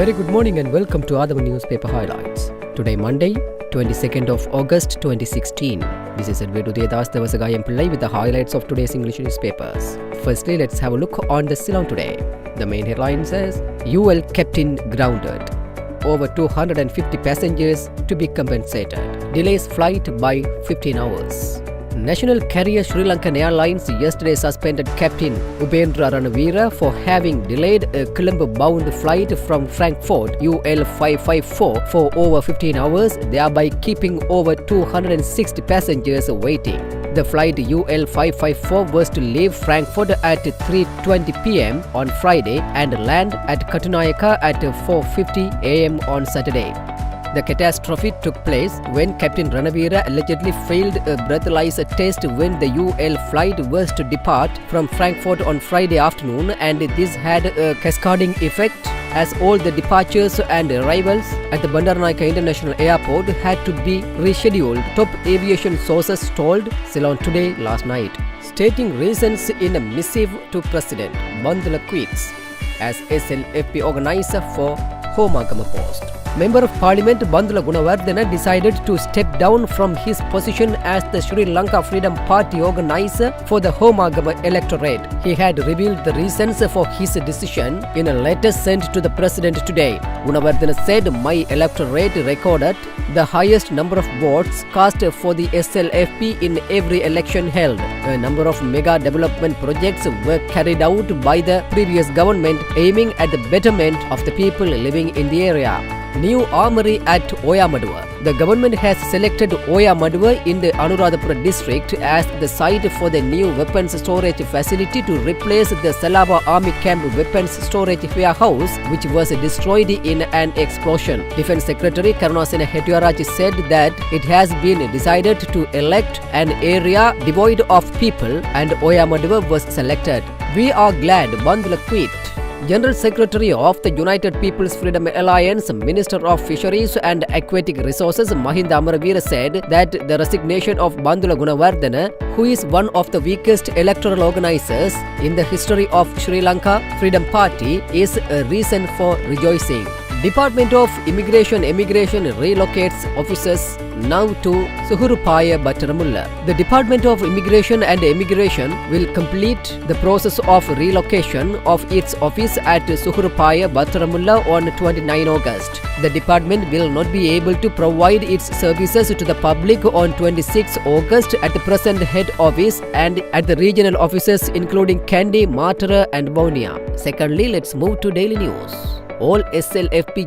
very good morning and welcome to Athavan newspaper highlights. Today Monday, 22nd of August 2016. This is Dasa Pillai with the highlights of today's English newspapers. Firstly, let's have a look on the Ceylon today. The main headline says, UL captain grounded. Over 250 passengers to be compensated. Delays flight by 15 hours. National carrier Sri Lankan Airlines yesterday suspended Captain Ubendra Ronavira for having delayed a Colombo-bound flight from Frankfurt UL 554 for over 15 hours, thereby keeping over 260 passengers waiting. The flight UL 554 was to leave Frankfurt at 3:20 p.m. on Friday and land at Katunayaka at 4:50 a.m. on Saturday. The catastrophe took place when Captain Ronavira allegedly failed a breathalyzer test when the UL flight was to depart from Frankfurt on Friday afternoon, and this had a cascading effect as all the departures and arrivals at the Bandaranaike International Airport had to be rescheduled. Top aviation sources told Ceylon Today last night. Stating reasons in a missive to President, Mangla quits as SLFP organizer for Homagama post. Member of Parliament Bandula Gunawardena decided to step down from his position as the Sri Lanka Freedom Party organizer for the Homagama electorate. He had revealed the reasons for his decision in a letter sent to the president today. Gunawardena said, "My electorate recorded the highest number of votes cast for the SLFP in every election held. A number of mega development projects were carried out by the previous government aiming at the betterment of the people living in the area." New Armoury at Oyamaduwa. The government has selected Oyamaduwa in the Anuradhapura district as the site for the new weapons storage facility to replace the Salava Army Camp weapons storage warehouse, which was destroyed in an explosion. Defense Secretary Karunasena Hettiarachchi said that it has been decided to elect an area devoid of people, and Oyamaduwa was selected. "We are glad Bandula quit." General Secretary of the United People's Freedom Alliance, Minister of Fisheries and Aquatic Resources Mahinda Amaraveera said that the resignation of Bandula Gunawardena, who is one of the weakest electoral organizers in the history of Sri Lanka Freedom Party, is a reason for rejoicing. Department of Immigration relocates offices now to Suhurupaya Battaramulla. The Department of Immigration will complete the process of relocation of its office at Suhurupaya Battaramulla on 29 August. The department will not be able to provide its services to the public on 26 August at the present head office and at the regional offices including Kandy, Matara and Vaunia. Secondly, let's move to daily news. All SLFP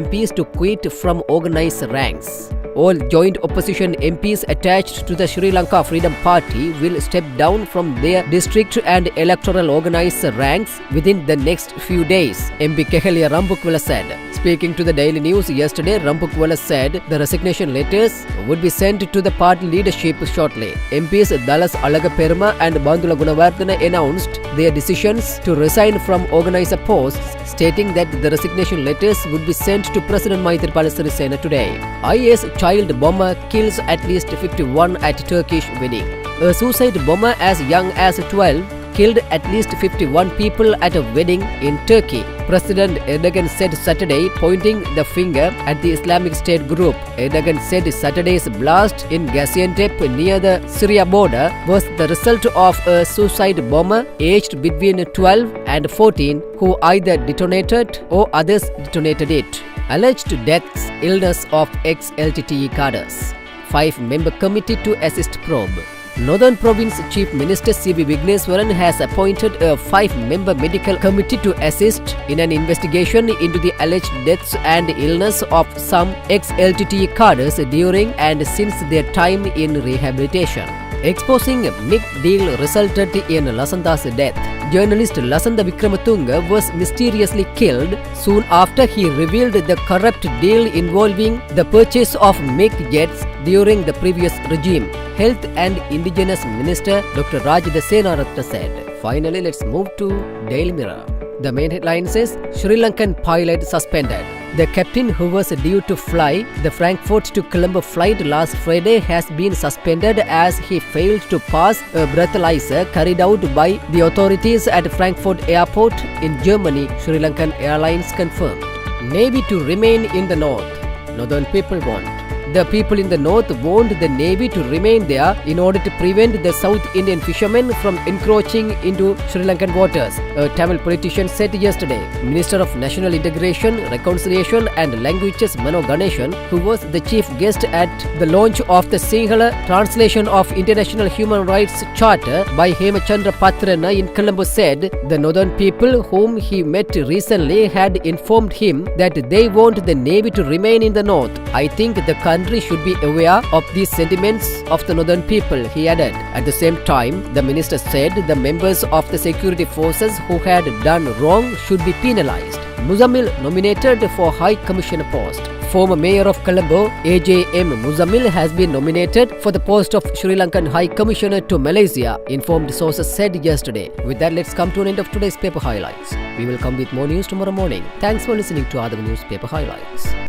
MPs to quit from organized ranks. All joint opposition MPs attached to the Sri Lanka Freedom Party will step down from their district and electoral organizer ranks within the next few days, MP Keheliya Rambukwala said. Speaking to the Daily News yesterday, Rambukwala said the resignation letters would be sent to the party leadership shortly. MPs Dalas Alagaperma and Bandula Gunawardena announced their decisions to resign from organizer posts, stating that the resignation letters would be sent to President Maithripala Sirisena today. IS child bomber kills at least 51 at Turkish wedding. A suicide bomber as young as 12 killed at least 51 people at a wedding in Turkey, President Erdogan said Saturday, pointing the finger at the Islamic State group. Erdogan said Saturday's blast in Gaziantep near the Syria border was the result of a suicide bomber aged between 12 and 14 who either detonated or others detonated it. Alleged deaths, illness of ex-LTTE cadres. 5-member committee to assist probe. Northern Province Chief Minister C.V. Vigneswaran has appointed a 5-member medical committee to assist in an investigation into the alleged deaths and illness of some ex-LTTE cadres during and since their time in rehabilitation. Exposing a MIG deal resulted in Lasanda's death. Journalist Lasanda Vikramatunga was mysteriously killed soon after he revealed the corrupt deal involving the purchase of MiG jets during the previous regime, Health and Indigenous Minister Dr. Rajida Senaratna said. Finally, let's move to Daily Mirror. The main headline says, Sri Lankan pilot suspended. The captain who was due to fly the Frankfurt to Colombo flight last Friday has been suspended as he failed to pass a breathalyzer carried out by the authorities at Frankfurt Airport in Germany, Sri Lankan Airlines confirmed. Navy to remain in the north. Northern people want. The people in the north want the Navy to remain there in order to prevent the South Indian fishermen from encroaching into Sri Lankan waters, a Tamil politician said yesterday. Minister of National Integration, Reconciliation and Languages Mano Ganeshan, who was the chief guest at the launch of the Sinhala translation of International Human Rights Charter by Hemachandra Patrana in Colombo, said the northern people whom he met recently had informed him that they want the Navy to remain in the north. I think the country should be aware of these sentiments of the northern people, he added. At the same time, the minister said the members of the security forces who had done wrong should be penalized. Muzamil nominated for High Commissioner post. Former Mayor of Colombo, AJM Muzamil, has been nominated for the post of Sri Lankan High Commissioner to Malaysia, informed sources said yesterday. With that, let's come to an end of today's paper highlights. We will come with more news tomorrow morning. Thanks for listening to Athavan Newspaper Highlights.